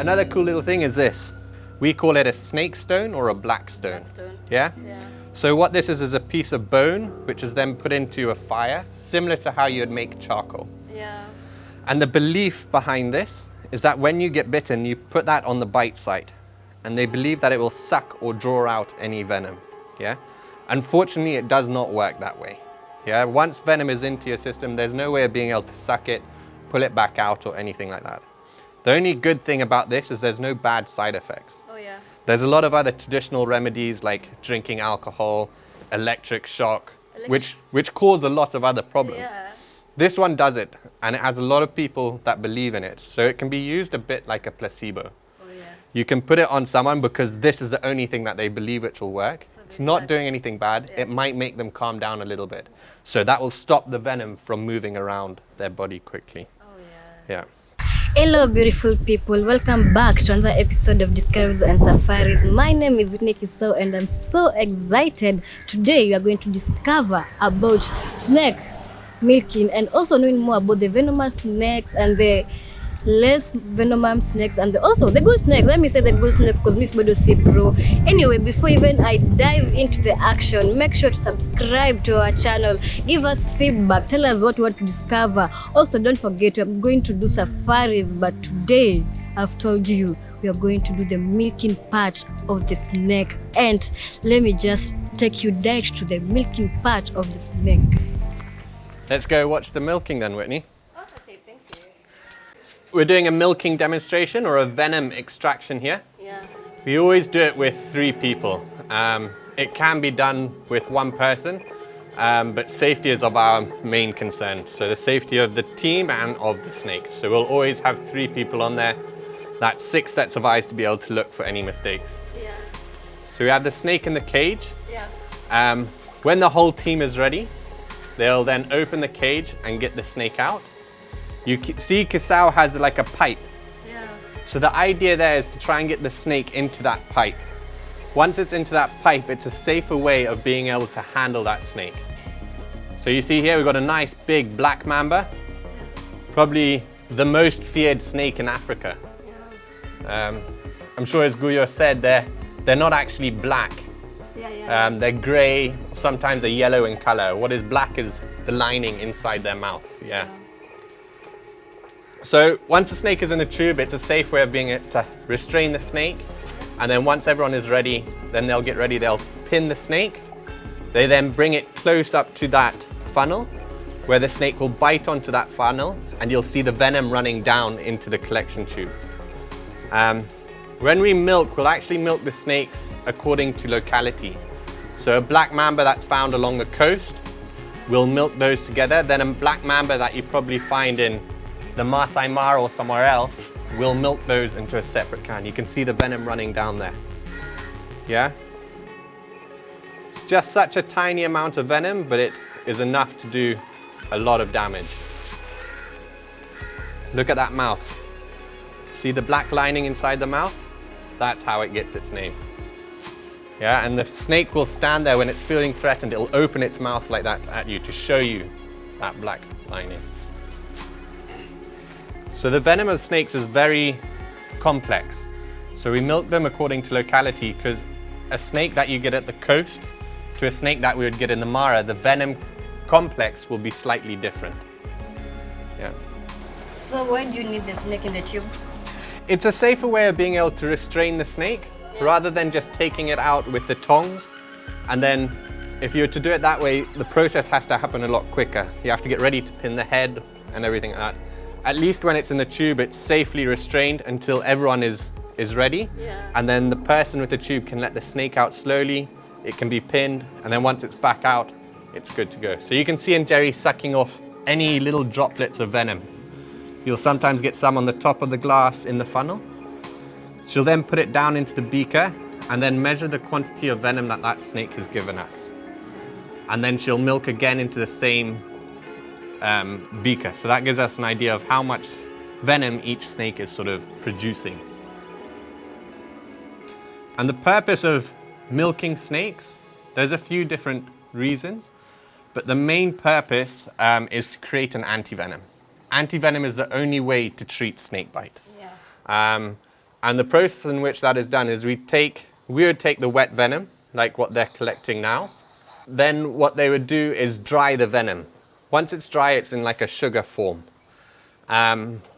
Another cool little thing is this. We call it a snake stone or a black stone. Black stone. Yeah? Yeah. So what this is a piece of bone which is then put into a fire, similar to how you'd make charcoal. Yeah. And the belief behind this is that when you get bitten, you put that on the bite site, and they believe that it will suck or draw out any venom. Yeah? Unfortunately, it does not work that way. Yeah? Once venom is into your system, there's no way of being able to suck it, pull it back out, or anything like that. The only good thing about this is there's no bad side effects. Oh yeah. There's a lot of other traditional remedies like drinking alcohol, electric shock, which cause a lot of other problems. Yeah. This one does it, and it has a lot of people that believe in it. So it can be used a bit like a placebo. Oh yeah. You can put it on someone because this is the only thing that they believe which will work. So It's not doing anything bad. Yeah. It might make them calm down a little bit. So that will stop the venom from moving around their body quickly. Oh yeah. Yeah. Hello beautiful people, welcome back to another episode of Discoveries and Safaris. My name is Whitney Kiso and I'm so excited. Today we are going to discover about snake milking and also knowing more about the venomous snakes and the less venomous snakes and also the good snakes. Let me say the good snake because Miss Bodo see bro. Anyway, before even I dive into the action, make sure to subscribe to our channel, give us feedback, tell us what you want to discover. Also don't forget, we are going to do safaris, but today I've told you we are going to do the milking part of the snake, and let me just take you direct to the milking part of the snake. Let's go watch the milking then, Whitney. Okay, thank you. We're doing a milking demonstration or a venom extraction here. Yeah. We always do it with 3 people. It can be done with 1 person, but safety is of our main concern. So the safety of the team and of the snake. So we'll always have 3 people on there. That's 6 sets of eyes to be able to look for any mistakes. Yeah. So we have the snake in the cage. Yeah. When the whole team is ready, they'll then open the cage and get the snake out. You see Kisao has like a pipe. Yeah. So the idea there is to try and get the snake into that pipe. Once it's into that pipe, it's a safer way of being able to handle that snake. So you see here, we've got a nice big Black Mamba, probably the most feared snake in Africa. Yeah. I'm sure as Guyo said, they're not actually black. Yeah. They're gray, sometimes they're yellow in color. What is black is the lining inside their mouth. Yeah. So once the snake is in the tube, it's a safe way of being able to restrain the snake. And then once everyone is ready, then they'll get ready, they'll pin the snake. They then bring it close up to that funnel where the snake will bite onto that funnel and you'll see the venom running down into the collection tube. When we milk, we'll actually milk the snakes according to locality. So a Black Mamba that's found along the coast, we'll milk those together. Then a Black Mamba that you probably find in the Masai Mara or somewhere else, we'll milk those into a separate can. You can see the venom running down there. Yeah? It's just such a tiny amount of venom, but it is enough to do a lot of damage. Look at that mouth. See the black lining inside the mouth? That's how it gets its name. Yeah, and the snake will stand there when it's feeling threatened. It'll open its mouth like that at you to show you that black lining. So the venom of snakes is very complex. So we milk them according to locality because a snake that you get at the coast to a snake that we would get in the Mara, the venom complex will be slightly different. Yeah. So why do you need the snake in the tube? It's a safer way of being able to restrain the snake rather than just taking it out with the tongs. And then if you were to do it that way, the process has to happen a lot quicker. You have to get ready to pin the head and everything like that. At least when it's in the tube, it's safely restrained until everyone is ready. Yeah. And then the person with the tube can let the snake out slowly. It can be pinned. And then once it's back out, it's good to go. So you can see in Jerry sucking off any little droplets of venom. You'll sometimes get some on the top of the glass in the funnel. She'll then put it down into the beaker and then measure the quantity of venom that that snake has given us. And then she'll milk again into the same beaker. So that gives us an idea of how much venom each snake is sort of producing. And the purpose of milking snakes, there's a few different reasons, but the main purpose is to create an antivenom. Antivenom is the only way to treat snakebite. Yeah. And the process in which that is done is we would take the wet venom, like what they're collecting now. Then what they would do is dry the venom. Once it's dry, it's in like a sugar form,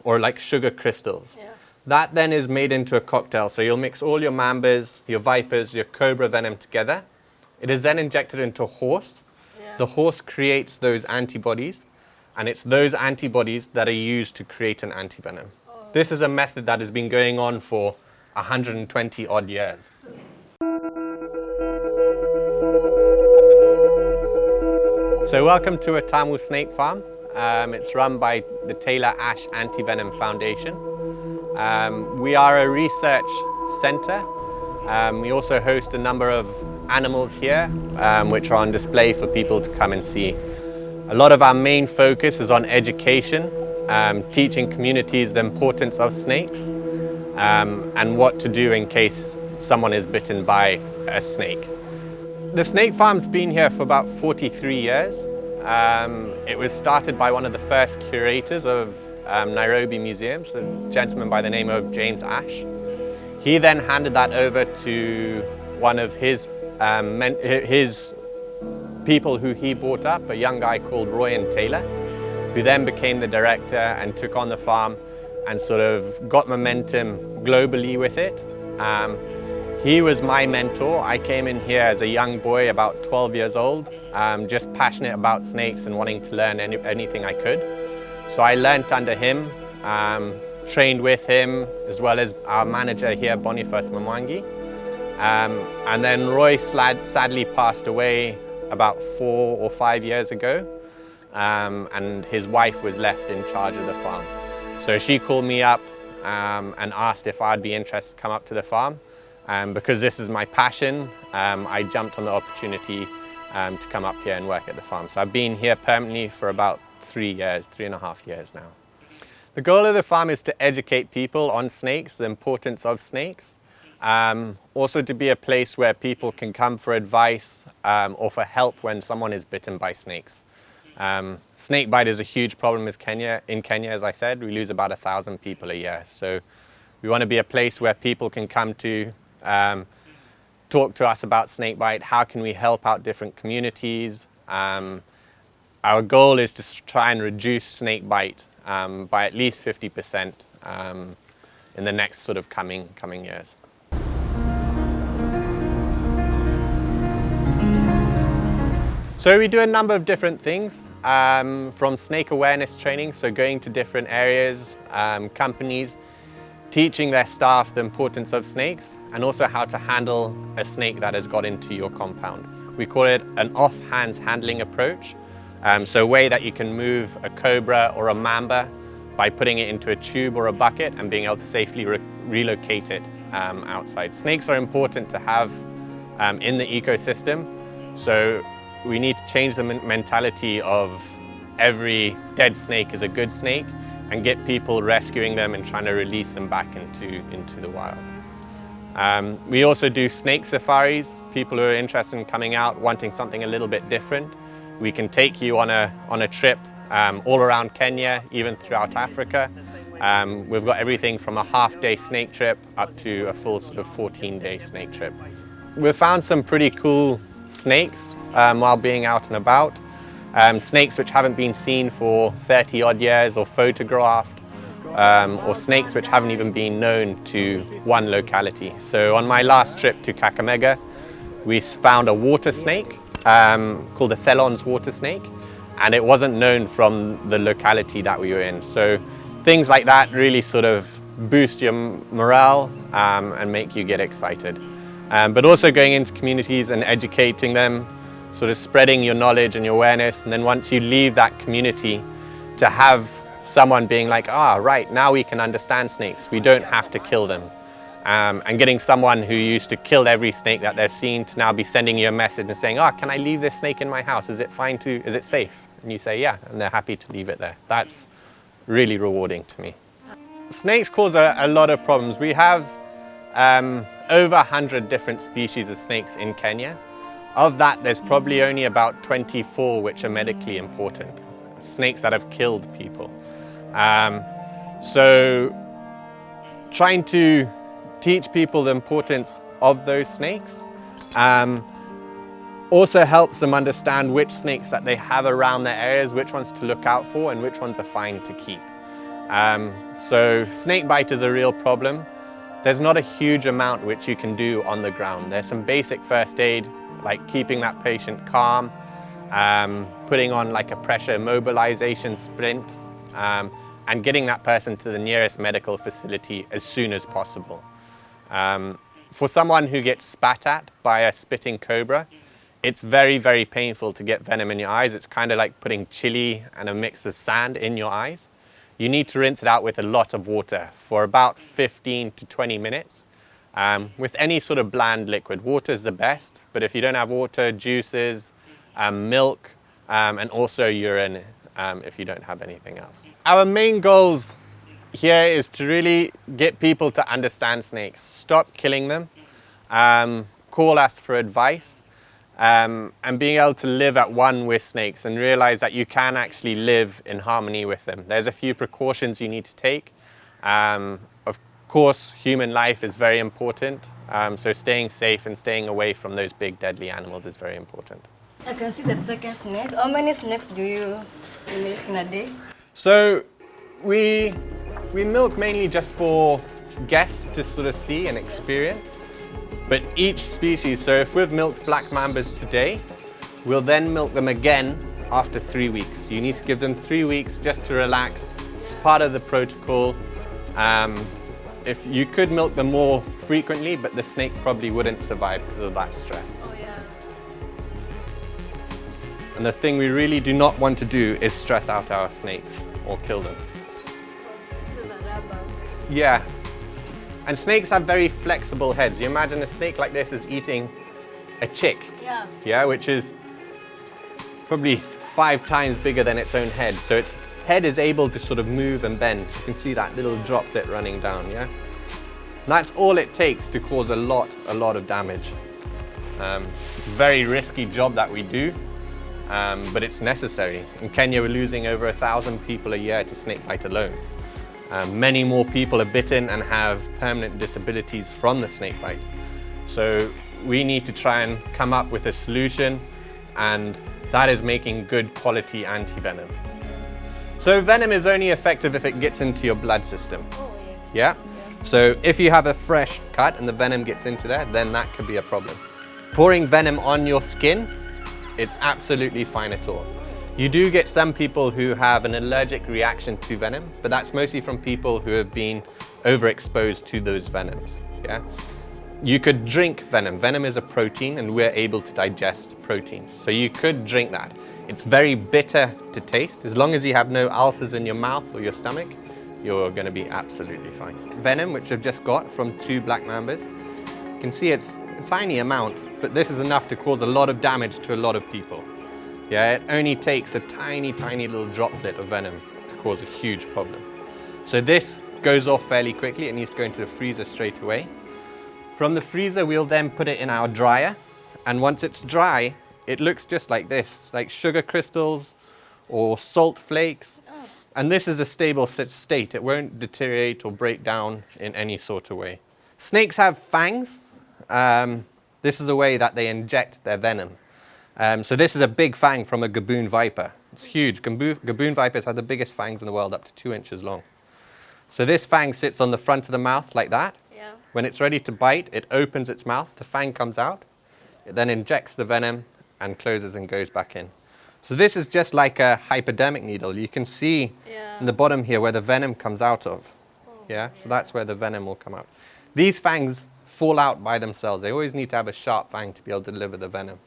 or like sugar crystals. Yeah. That then is made into a cocktail. So you'll mix all your mambas, your vipers, your cobra venom together. It is then injected into a horse. Yeah. The horse creates those antibodies, and it's those antibodies that are used to create an antivenom. Oh. This is a method that has been going on for 120 odd years. So welcome to Watamu Snake Farm. It's run by the Taylor Ashe Anti-Venom Foundation. We are a research center. We also host a number of animals here, which are on display for people to come and see. A lot of our main focus is on education, teaching communities the importance of snakes, and what to do in case someone is bitten by a snake. The snake farm's been here for about 43 years. It was started by one of the first curators of Nairobi museums, a gentleman by the name of James Ashe. He then handed that over to one of his people who he brought up, a young guy called Roy and Taylor, who then became the director and took on the farm and sort of got momentum globally with it. He was my mentor. I came in here as a young boy, about 12 years old, just passionate about snakes and wanting to learn anything I could. So I learned under him, trained with him, as well as our manager here, Boniface Mamwangi. And then Roy sadly passed away about 4 or 5 years ago, and his wife was left in charge of the farm. So she called me up and asked if I'd be interested to come up to the farm. Because this is my passion, I jumped on the opportunity to come up here and work at the farm. So I've been here permanently for about 3.5 years now. The goal of the farm is to educate people on snakes, the importance of snakes. Also to be a place where people can come for advice or for help when someone is bitten by snakes. Snake bite is a huge problem in Kenya, as I said. We lose about 1,000 people a year. So we want to be a place where people can come to talk to us about snake bite. How can we help out different communities? Our goal is to try and reduce snake bite by at least 50% in the next sort of coming years. So we do a number of different things, from snake awareness training, so going to different areas, companies, teaching their staff the importance of snakes, and also how to handle a snake that has got into your compound. We call it an off-hands handling approach. So a way that you can move a cobra or a mamba by putting it into a tube or a bucket and being able to safely relocate it outside. Snakes are important to have in the ecosystem, so we need to change the mentality of every dead snake is a good snake and get people rescuing them and trying to release them back into the wild. We also do snake safaris. People who are interested in coming out, wanting something a little bit different. We can take you on a trip all around Kenya, even throughout Africa. We've got everything from a half-day snake trip up to a full sort of 14-day snake trip. We've found some pretty cool snakes while being out and about. Snakes which haven't been seen for 30 odd years or photographed, or snakes which haven't even been known to one locality. So on my last trip to Kakamega, we found a water snake called the Thelon's water snake, and it wasn't known from the locality that we were in. So things like that really sort of boost your morale and make you get excited. But also going into communities and educating them, sort of spreading your knowledge and your awareness, and then once you leave that community, to have someone being like, right, now we can understand snakes, we don't have to kill them. And getting someone who used to kill every snake that they've seen to now be sending you a message and saying, can I leave this snake in my house? Is it safe? And you say, yeah, and they're happy to leave it there. That's really rewarding to me. Snakes cause a lot of problems. We have over 100 different species of snakes in Kenya. Of that, there's probably only about 24 which are medically important, snakes that have killed people. So trying to teach people the importance of those snakes. Also helps them understand which snakes that they have around their areas, which ones to look out for and which ones are fine to keep. So snake bite is a real problem. There's not a huge amount which you can do on the ground. There's some basic first aid, like keeping that patient calm, putting on like a pressure mobilization splint, and getting that person to the nearest medical facility as soon as possible. For someone who gets spat at by a spitting cobra, it's very, very painful to get venom in your eyes. It's kind of like putting chili and a mix of sand in your eyes. You need to rinse it out with a lot of water for about 15 to 20 minutes. With any sort of bland liquid, water is the best, but if you don't have water, juices, milk, and also urine if you don't have anything else. Our main goals here is to really get people to understand snakes, stop killing them, call us for advice, and being able to live at one with snakes and realize that you can actually live in harmony with them. There's a few precautions you need to take. Of course, human life is very important, so staying safe and staying away from those big deadly animals is very important. I can see the second snake. How many snakes do you milk in a day? So we milk mainly just for guests to sort of see and experience. But each species, so if we've milked black mambas today, we'll then milk them again after 3 weeks. You need to give them 3 weeks just to relax. It's part of the protocol. If you could milk them more frequently, but the snake probably wouldn't survive because of that stress. Oh yeah. And the thing we really do not want to do is stress out our snakes or kill them. This is a rubber. Yeah. And snakes have very flexible heads. You imagine a snake like this is eating a chick. Yeah. Which is probably 5 times bigger than its own head. So its head is able to sort of move and bend. You can see that little droplet running down, yeah? And that's all it takes to cause a lot of damage. It's a very risky job that we do, but it's necessary. In Kenya, we're losing over 1,000 people a year to snake bite alone. Many more people are bitten and have permanent disabilities from the snake bite. So we need to try and come up with a solution, and that is making good quality anti-venom. So venom is only effective if it gets into your blood system. Oh Yeah? So if you have a fresh cut and the venom gets into there, then that could be a problem. Pouring venom on your skin, it's absolutely fine at all. You do get some people who have an allergic reaction to venom, but that's mostly from people who have been overexposed to those venoms. Yeah? You could drink venom. Venom is a protein and we're able to digest proteins. So you could drink that. It's very bitter to taste. As long as you have no ulcers in your mouth or your stomach, you're going to be absolutely fine. Venom, which I've just got from 2 black mambas, you can see it's a tiny amount, but this is enough to cause a lot of damage to a lot of people. Yeah, it only takes a tiny little droplet of venom to cause a huge problem. So this goes off fairly quickly. It needs to go into the freezer straight away. From the freezer, we'll then put it in our dryer. And once it's dry, it looks just like this, like sugar crystals or salt flakes. Oh. And this is a stable state. It won't deteriorate or break down in any sort of way. Snakes have fangs. This is a way that they inject their venom. So this is a big fang from a gaboon viper. It's huge. Gaboon vipers have the biggest fangs in the world, up to 2 inches long. So this fang sits on the front of the mouth like that. Yeah. When it's ready to bite, it opens its mouth, the fang comes out, it then injects the venom and closes and goes back in. So this is just like a hypodermic needle. You can see in the bottom here where the venom comes out of. Yeah, so that's where the venom will come out. These fangs fall out by themselves. They always need to have a sharp fang to be able to deliver the venom.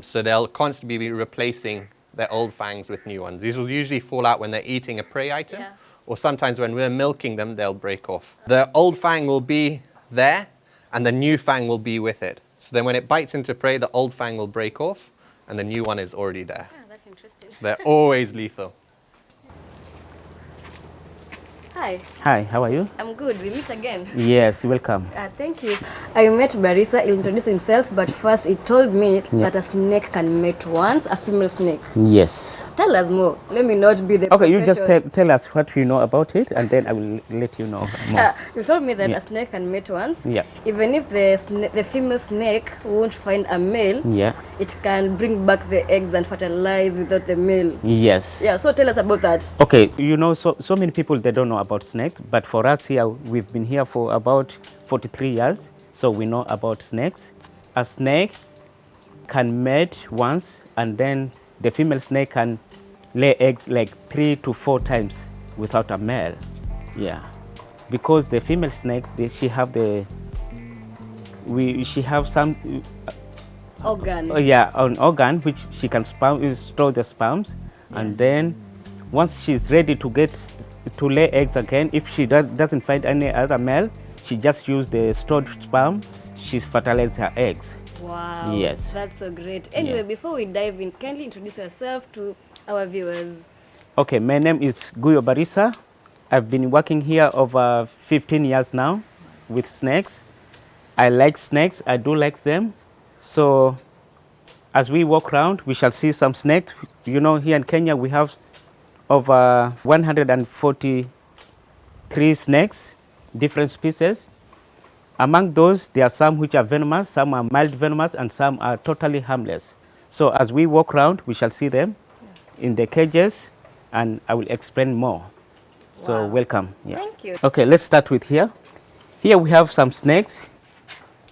So they'll constantly be replacing their old fangs with new ones. These will usually fall out when they're eating a prey item, or sometimes when we're milking them, they'll break off. The old fang will be there, and the new fang will be with it. So then when it bites into prey, the old fang will break off, and the new one is already there. That's interesting. So they're always lethal. Hi. Hi, how are you? I'm good. We meet again. Yes, welcome. Thank you. I met Barisa. He'll introduce himself, but first he told me that a snake can mate once, a female snake. Yes. Tell us more. Let me not be the Okay, you just professional. tell us what you know about it, and then I will let you know more. You told me that Yeah. a snake can mate once. Yeah. Even if the female snake won't find a male, Yeah. it can bring back the eggs and fertilize without the male. Yes. Yeah, so tell us about that. Okay, you know, so many people, they don't know about snakes, but for us here, we've been here for about 43 years, so we know about snakes. A snake can mate once, and then the female snake can lay eggs like 3 to 4 times without a male. Yeah, because the female snakes, she have some Organ. an organ which she can store the sperms, and then once she's ready to lay eggs again, if she doesn't find any other male, she just use the stored sperm, she fertilizes her eggs. Wow. Yes. That's so great. Anyway, Yeah. before we dive in, kindly introduce yourself to our viewers. Okay, my name is Guyo Barisa. I've been working here over 15 years now with snakes. I like snakes, I do like them. So as we walk around, we shall see some snakes. You know, here in Kenya, we have over 143 snakes, different species. Among those, there are some which are venomous, some are mild venomous, and some are totally harmless. So as we walk around, we shall see them in the cages, and I will explain more. So Wow. welcome. Yeah. Thank you. Okay, let's start with here. Here we have some snakes.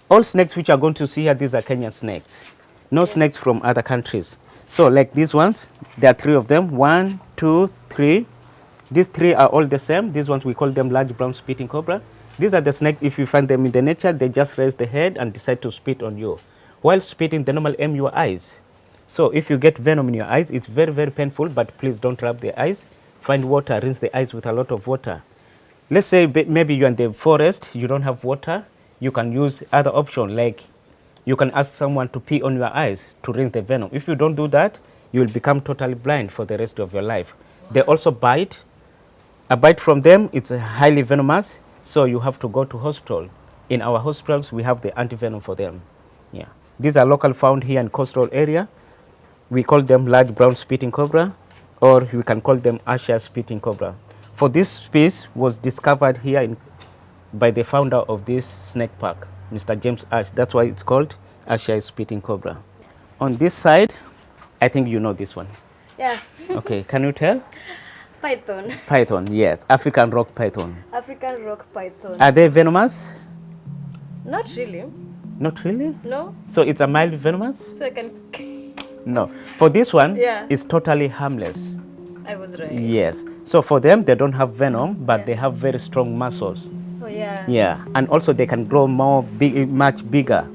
All snakes which are going to see here, these are Kenyan snakes. No snakes from other countries. So like these ones, there are 3 of them. 1, 2, 3. These 3 are all the same. These ones, we call them large brown spitting cobra. These are the snakes, if you find them in the nature, they just raise the head and decide to spit on you. While spitting, they normally aim your eyes. So if you get venom in your eyes, it's very, very painful, but please don't rub the eyes. Find water, rinse the eyes with a lot of water. Let's say maybe you're in the forest, you don't have water, you can use other option, like you can ask someone to pee on your eyes to rinse the venom. If you don't do that, you will become totally blind for the rest of your life. They also bite. A bite from them, it's highly venomous, so you have to go to hospital. In our hospitals, we have the anti-venom for them. Yeah. These are local found here in coastal area. We call them large brown spitting cobra, or we can call them Ashe spitting cobra. For this species was discovered here by the founder of this snake park, Mr. James Ashe. That's why it's called Ashe spitting cobra. On this side, I think you know this one. Yeah. Okay, can you tell? Python. Python, yes, African rock python. African rock python. Are they venomous? Not really. Not really. No. So it's a mild venomous? So I can. No. For this one, Yeah. it's totally harmless. I was right. Yes. So for them, they don't have venom, but Yeah. they have very strong muscles. Oh yeah. Yeah, and also they can grow much bigger.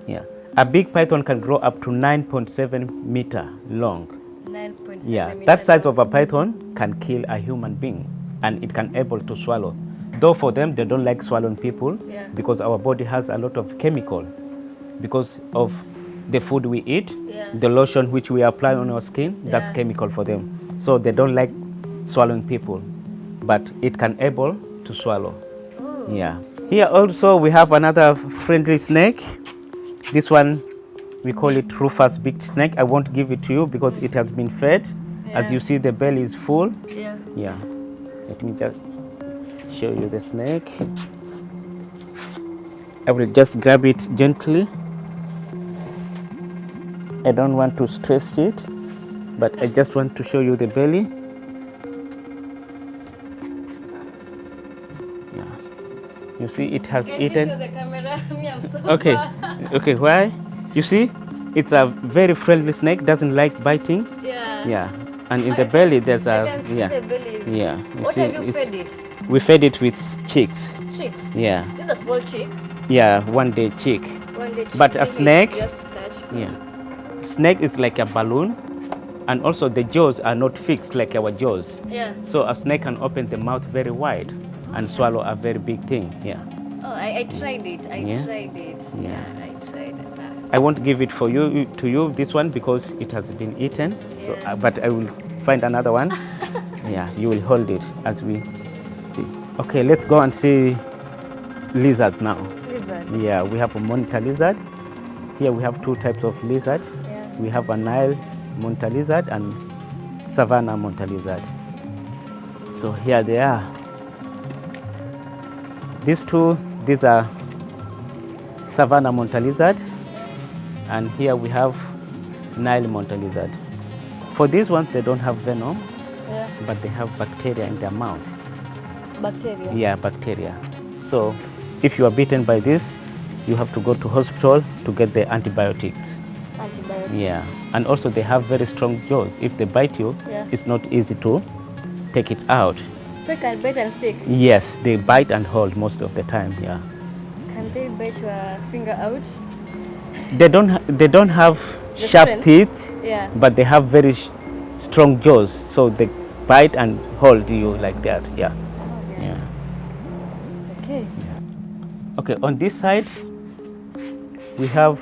Yeah, a big python can grow up to 9.7 meter long. 9.7 Yeah, meters that size long. of a python can kill a human being, and it can able to swallow. Though for them, they don't like swallowing people, Yeah. because our body has a lot of chemical because of the food we eat, Yeah. the lotion which we apply on our skin, that's Yeah. chemical for them. So they don't like swallowing people, but it can able to swallow. Oh. Yeah. Here also we have another friendly snake. This one, we call it Rufus big snake. I won't give it to you because it has been fed. As Yeah. you see, the belly is full. Yeah. Yeah. Let me just show you the snake. I will just grab it gently. I don't want to stress it, but I just want to show you the belly. Yeah. You see, it has Can eaten. you show the camera? Me, I'm so Okay, far. okay, why? You see, it's a very friendly snake, doesn't like biting. Yeah. Yeah, and in I the can belly see- there's I a, can see yeah, the belly. yeah. You What see, have you it's- fed it? We fed it with chicks. Chicks. Yeah, This is a small chick. yeah, one day chick. One day chick. But a Let me snake- Just touch. Yeah, snake is like a balloon, and also the jaws are not fixed like our jaws. Yeah. So a snake can open the mouth very wide and swallow a very big thing. Yeah. Oh, I tried it. I Yeah? tried it. Yeah. I tried it. I won't give it for you to you this one because it has been eaten. So, Yeah. but I will find another one. Yeah, you will hold it as we see Okay, let's go and see lizard now. Lizard. Yeah, we have a monitor lizard. Here we have two types of lizard. Yeah. We have a Nile monitor lizard and Savannah monitor lizard. So here they are. These are Savannah monitor lizard, and here we have Nile monitor lizard. For these ones, they don't have venom, Yeah. but they have bacteria in their mouth. Bacteria. Yeah, bacteria. So if you are bitten by this, you have to go to hospital to get the antibiotics. Antibiotics. Yeah, and also they have very strong jaws. If they bite you, Yeah. it's not easy to take it out. So you can bite and stick. Yes, they bite and hold most of the time. Yeah, Can they bite your finger out? they don't have The sharp strength? teeth, Yeah. but they have very strong jaws. So they bite and hold you like that. Yeah, Oh, yeah. yeah. Okay. Okay, on this side, we have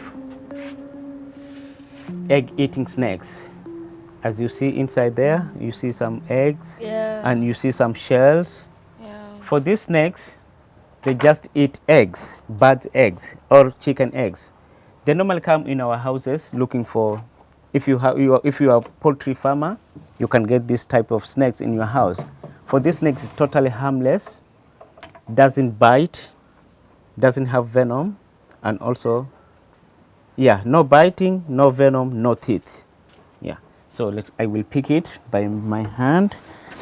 egg-eating snakes. As you see inside there, you see some eggs Yeah. and you see some shells. Yeah. For these snakes, they just eat eggs, bird eggs or chicken eggs. They normally come in our houses looking for, if you are a poultry farmer, you can get this type of snakes in your house. For these snakes, it's totally harmless, doesn't bite, doesn't have venom, and also, yeah, no biting, no venom, no teeth. Yeah. So I will pick it by my hand,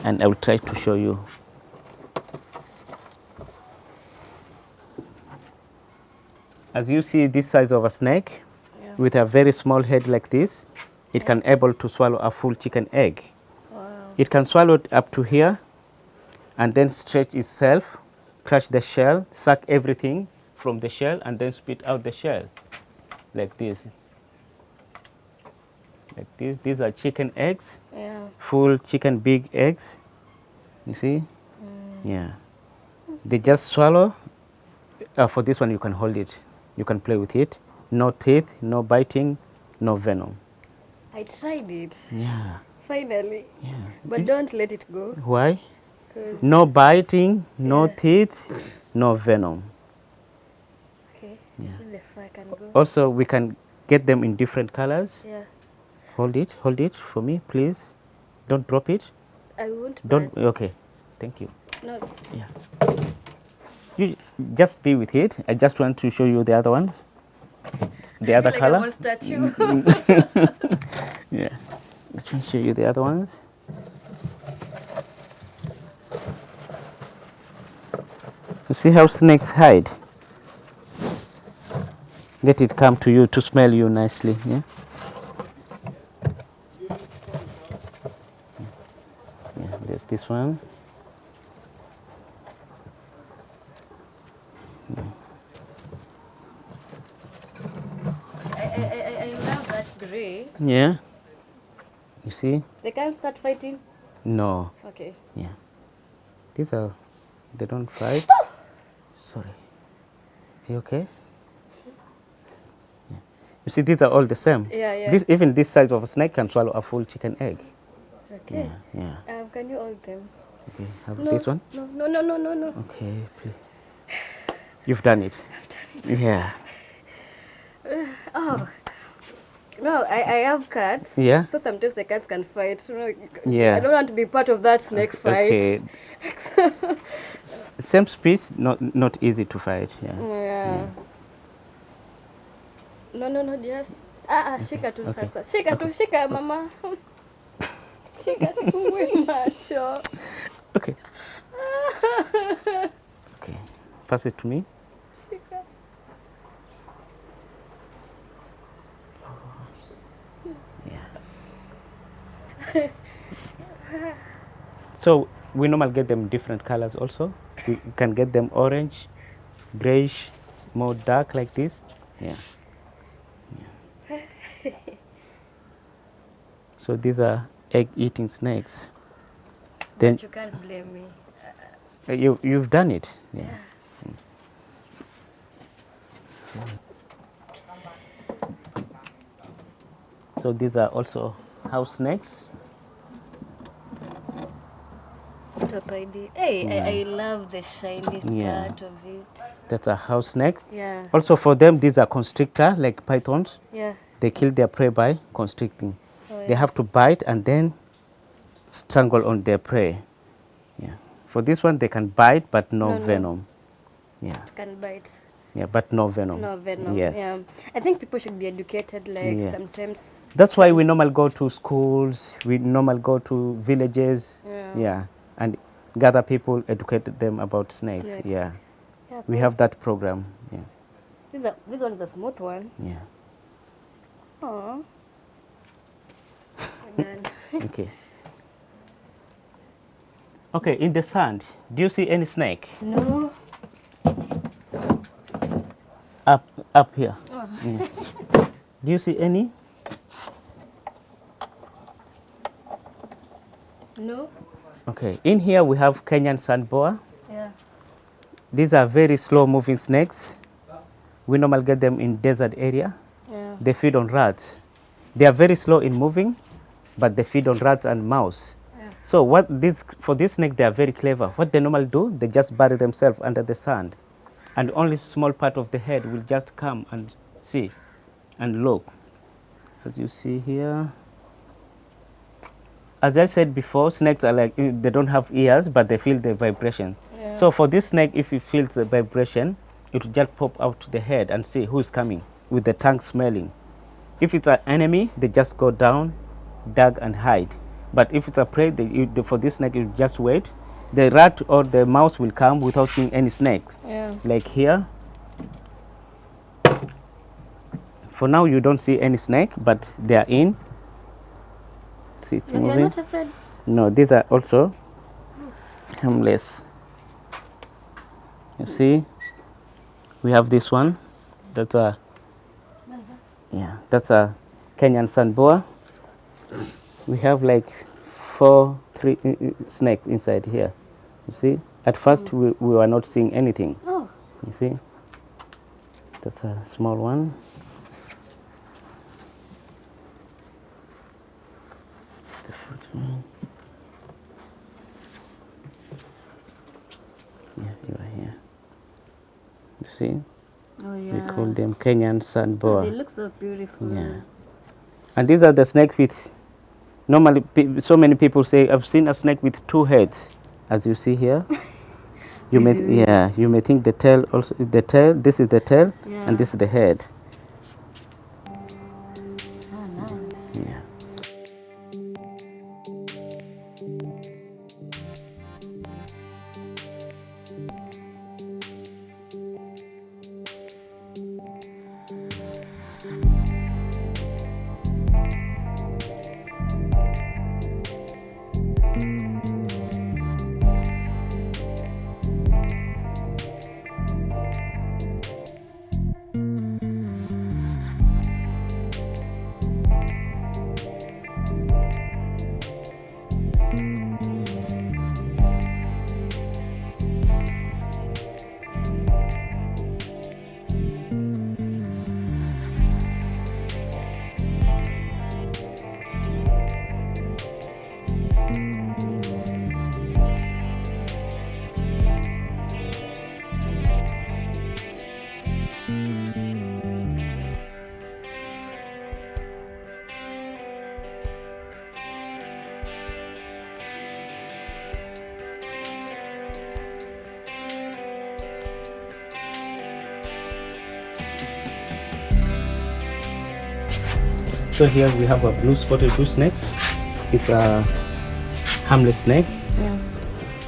and I will try to show you. As you see, this size of a snake, Yeah. with a very small head like this, it can able to swallow a full chicken egg. Wow. It can swallow it up to here, and then stretch itself, crush the shell, suck everything from the shell, and then spit out the shell, like this. Like this. These are chicken eggs, Yeah. full chicken big eggs. You see? Yeah. They just swallow. For this one, you can hold it. You can play with it. No teeth, no biting, no venom. I tried it. Yeah. Finally. Yeah. But don't let it go. Why? 'Cause- No biting, no Yeah. teeth, no venom. okay. Yeah. This is the far I can go. Also, we can get them in different colors. Yeah. Hold it for me, please. Don't drop it. I won't. Don't. bite. Okay. Thank you. No. Yeah. You just be with it. I just want to show you the other ones. The other Like color. a statue. Yeah. Let me show you the other ones. You see how snakes hide? Let it come to you to smell you nicely. Yeah. Yeah. There's this one. I love that gray. Yeah. You see? They can't start fighting. No. Okay. Yeah. These are, they don't fight. Sorry. Are you okay? Yeah. You see, these are all the same. Yeah, yeah. This, even this size of a snake can swallow a full chicken egg. Okay. Yeah. Yeah. Can you hold them? Okay. Have No. this one. No. Okay. Please. You've done it. I've done it. Yeah. Oh. No, I have cats. Yeah. So sometimes the cats can fight. You know, Yeah. I don't want to be part of that snake fight. Okay. Same speech, not easy to fight. Yeah. Yeah. No, just shika tu Okay. sasa. Shika mama. Shika sifungue macho. Okay. Okay. Pass it to me. Shika. So we normally get them different colors also. We can get them orange, grayish, more dark like this. Yeah. So these are egg-eating snakes. Then But you can't blame me. you've done it. Yeah. So these are also house snakes. Stop spidey. Hey, I love the shiny Yeah. part of it. That's a house snake. Yeah. Also for them, these are constrictor, like pythons. Yeah. They kill their prey by constricting. Oh, They yeah. have to bite and then strangle on their prey. Yeah. For this one, they can bite, but no, No. venom. Yeah. It can bite. Yeah, but no venom. No venom. Yes. Yeah. I think people should be educated. Like Yeah. sometimes. That's why we normally go to schools, we normally go to villages, Yeah. and gather people, educate them about snakes. Snakes. Yeah, Yeah, we have 'cause that program. Yeah, This one is a smooth one. yeah. Aww. Done. Okay. Okay, in the sand, do you see any snake? No. Up here. Yeah. Do you see any? No. Okay, in here we have Kenyan sand boa. Yeah. These are very slow moving snakes. We normally get them in desert area. Yeah. They feed on rats. They are very slow in moving, but they feed on rats and mouse. Yeah. So for this snake, they are very clever. What they normally do, they just bury themselves under the sand, and only small part of the head will just come and see and look. As you see here. As I said before, snakes are like, they don't have ears, but they feel the vibration. Yeah. So for this snake, if it feels the vibration, it will just pop out the head and see who's coming with the tongue smelling. If it's an enemy, they just go down, duck and hide. But if it's a prey, for this snake, you just wait. The rat or the mouse will come without seeing any snake. Yeah. Like here. For now, you don't see any snake, but they are in. See, it's You're moving. not afraid? No, these are also harmless. You see, we have this one. That's a that's a Kenyan sand boa. We have like three snakes inside here. You see, at first we were not seeing anything. Oh. You see, that's a small one. The first one. Yeah, you are here. You see? Oh yeah. We call them Kenyan sand boa. They look so beautiful. Yeah. And these are the snakes with, normally so many people say, I've seen a snake with two heads, as you see here. You may think the tail also, this is the tail, Yeah. and this is the head. Oh, nice. Yeah. So here we have a blue spotted blue snake. It's a harmless snake. Yeah.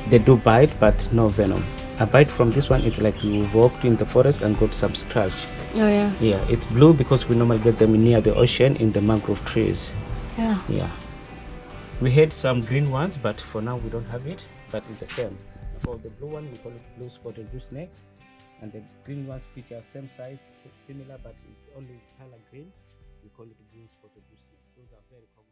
They do bite, but no venom. A bite from this one, it's like you walked in the forest and got some scratch. Oh yeah. Yeah, it's blue because we normally get them near the ocean in the mangrove trees. Yeah. Yeah. We had some green ones, but for now we don't have it, but it's the same. For the blue one, we call it blue spotted blue snake. And the green ones, which are same size, similar, but it's only color green, we call it green spotted blue snake. Those are very common.